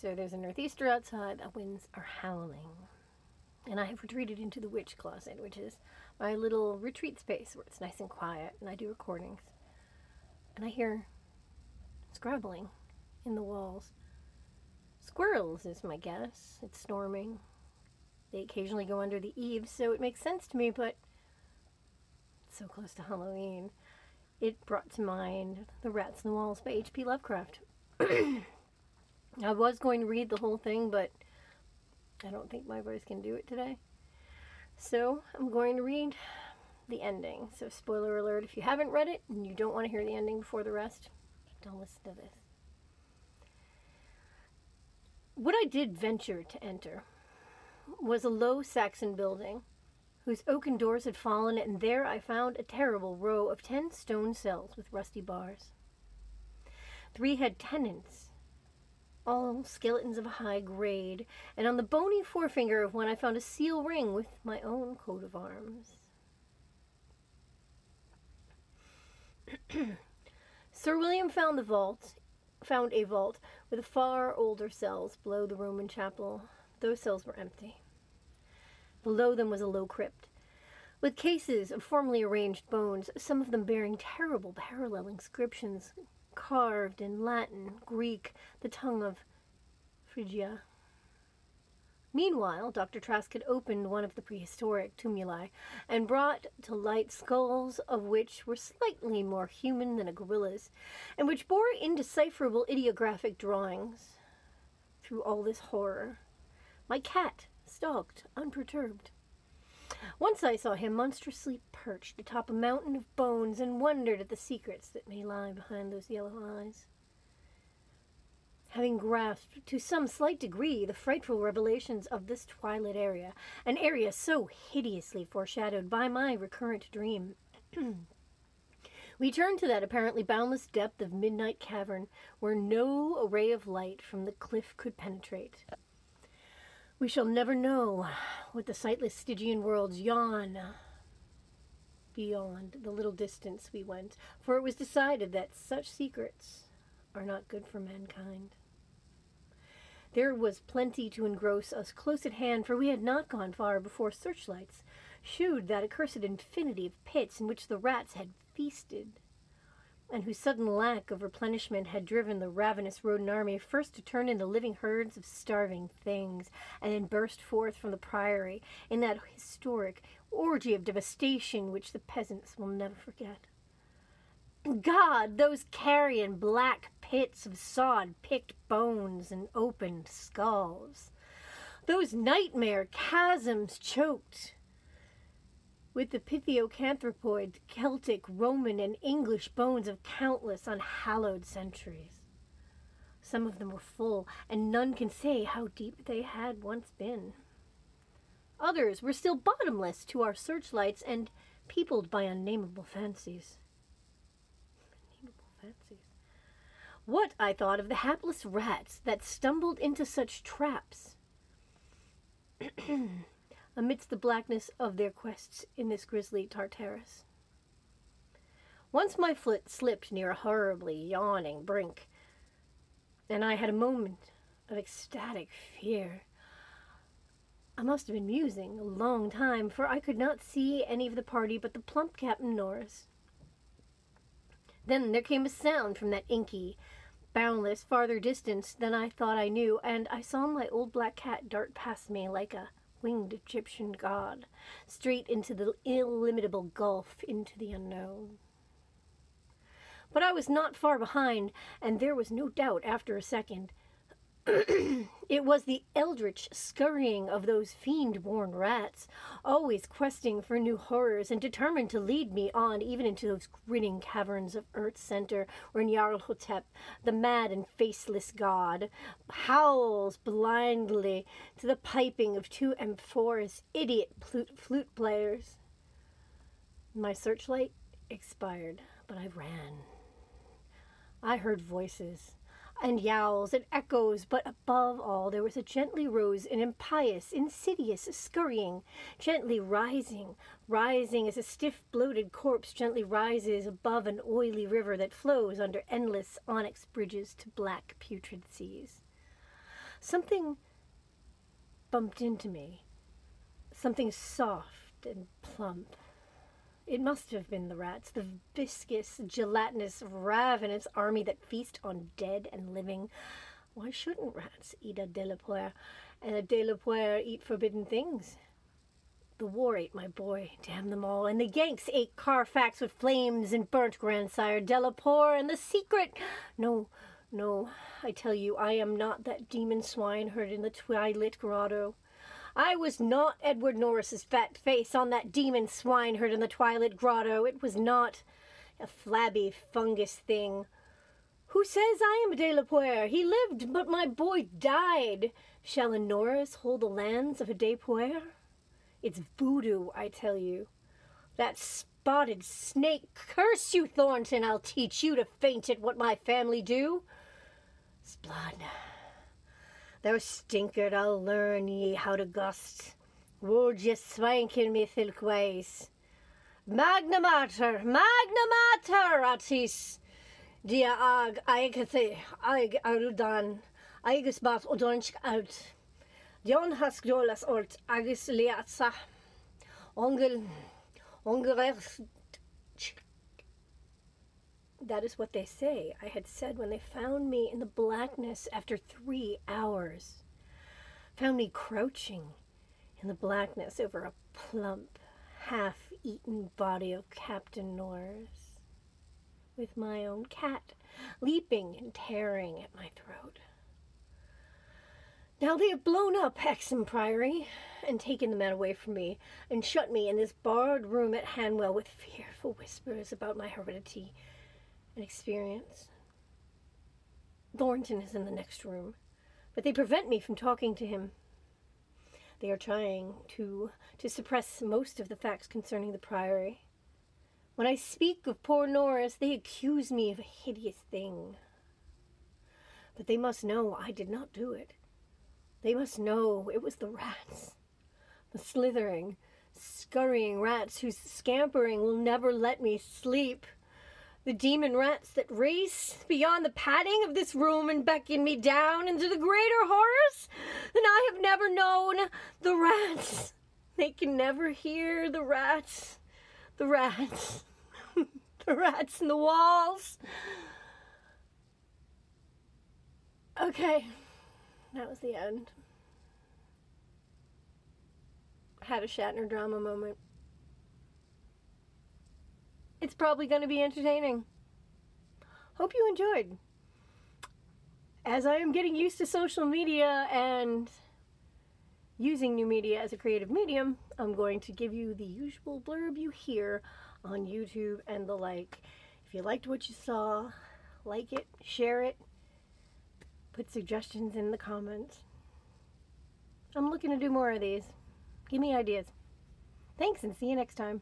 So there's a northeaster outside, the winds are howling. And I have retreated into the witch closet, which is my little retreat space where it's nice and quiet and I do recordings. And I hear scrabbling in the walls. Squirrels is my guess. It's storming. They occasionally go under the eaves, so it makes sense to me, but it's so close to Halloween. It brought to mind The Rats in the Walls by H.P. Lovecraft. I was going to read the whole thing, but I don't think my voice can do it today. So I'm going to read the ending. So spoiler alert, if you haven't read it and you don't want to hear the ending before the rest, don't listen to this. What I did venture to enter was a low Saxon building whose oaken doors had fallen, and there I found a terrible row of 10 stone cells with rusty bars. 3 had tenants, all skeletons of a high grade, and on the bony forefinger of one I found a seal ring with my own coat of arms. Sir William found a vault with far older cells below the Roman chapel. Those cells were empty. Below them was a low crypt, with cases of formally arranged bones, some of them bearing terrible parallel inscriptions carved in Latin, Greek, the tongue of Phrygia. Meanwhile, Dr. Trask had opened one of the prehistoric tumuli and brought to light skulls of which were slightly more human than a gorilla's, and which bore indecipherable ideographic drawings. Through all this horror, my cat stalked unperturbed. Once I saw him monstrously perched atop a mountain of bones and wondered at the secrets that may lie behind those yellow eyes. Having grasped to some slight degree the frightful revelations of this twilight area, an area so hideously foreshadowed by my recurrent dream, we turned to that apparently boundless depth of midnight cavern where no ray of light from the cliff could penetrate. We shall never know what the sightless Stygian worlds yawn beyond the little distance we went, for it was decided that such secrets are not good for mankind. There was plenty to engross us close at hand, for we had not gone far before searchlights shewed that accursed infinity of pits in which the rats had feasted, and whose sudden lack of replenishment had driven the ravenous rodent army first to turn into living herds of starving things, and then burst forth from the priory in that historic orgy of devastation which the peasants will never forget. God, those carrion black pits of sod-picked bones and opened skulls. Those nightmare chasms choked with the pitheocanthropoid, Celtic, Roman, and English bones of countless unhallowed centuries. Some of them were full, and none can say how deep they had once been. Others were still bottomless to our searchlights and peopled by unnameable fancies. What, I thought, of the hapless rats that stumbled into such traps amidst the blackness of their quests in this grisly Tartarus? Once my foot slipped near a horribly yawning brink, and I had a moment of ecstatic fear. I must have been musing a long time, for I could not see any of the party but the plump Captain Norris. Then there came a sound from that inky, boundless, farther distance than I thought I knew, and I saw my old black cat dart past me like a winged Egyptian god, straight into the illimitable gulf, into the unknown. But I was not far behind, and there was no doubt after a second. It was the eldritch scurrying of those fiend-born rats, always questing for new horrors and determined to lead me on even into those grinning caverns of Earth's center, where Nyarlathotep, the mad and faceless god, howls blindly to the piping of 2 amorphous idiot flute players. My searchlight expired, but I ran. I heard voices and yowls and echoes, but above all there was a gently rose and impious, insidious scurrying, gently rising as a stiff, bloated corpse gently rises above an oily river that flows under endless onyx bridges to black, putrid seas. Something bumped into me. Something soft and plump. It must have been the rats, the viscous, gelatinous, ravenous army that feast on dead and living. Why shouldn't rats eat a de la poire, and a de la poire eat forbidden things? The war ate my boy, damn them all, and the Yanks ate Carfax with flames and burnt grandsire Delapour and the secret. No, I tell you, I am not that demon swineherd in the twilit grotto. I was not Edward Norris's fat face on that demon swineherd in the twilit grotto. It was not a flabby fungus thing. Who says I am de la Poire? He lived, but my boy died. Shall a Norris hold the lands of a de Poire? It's voodoo, I tell you. That spotted snake, curse you, Thornton, I'll teach you to faint at what my family do. Sblood, thou stinkard, I'll learn ye how to gust. Would ye swankin me thilk ways? Magna mater, atis. Dia ag aigathe, ag arudan, aigus bat odonch out. Dion has grolas ort agus liatsa. Ongel. That is what they say I had said when they found me in the blackness after 3 hours. Found me crouching in the blackness over a plump, half-eaten body of Captain Norris, with my own cat leaping and tearing at my throat. Now they have blown up Hexham Priory and taken the man away from me and shut me in this barred room at Hanwell with fearful whispers about my heredity and experience. Thornton is in the next room, but they prevent me from talking to him. They are trying to suppress most of the facts concerning the Priory. When I speak of poor Norris, they accuse me of a hideous thing. But they must know I did not do it. They must know it was the rats, the slithering, scurrying rats whose scampering will never let me sleep. The demon rats that race beyond the padding of this room and beckon me down into the greater horrors than I have never known. The rats. They can never hear the rats. The rats. The rats in the walls. Okay. That was the end. Had a Shatner drama moment. It's probably going to be entertaining. Hope you enjoyed. As I am getting used to social media and using new media as a creative medium, I'm going to give you the usual blurb you hear on YouTube and the like. If you liked what you saw, like it, share it, put suggestions in the comments. I'm looking to do more of these. Give me ideas. Thanks, and see you next time.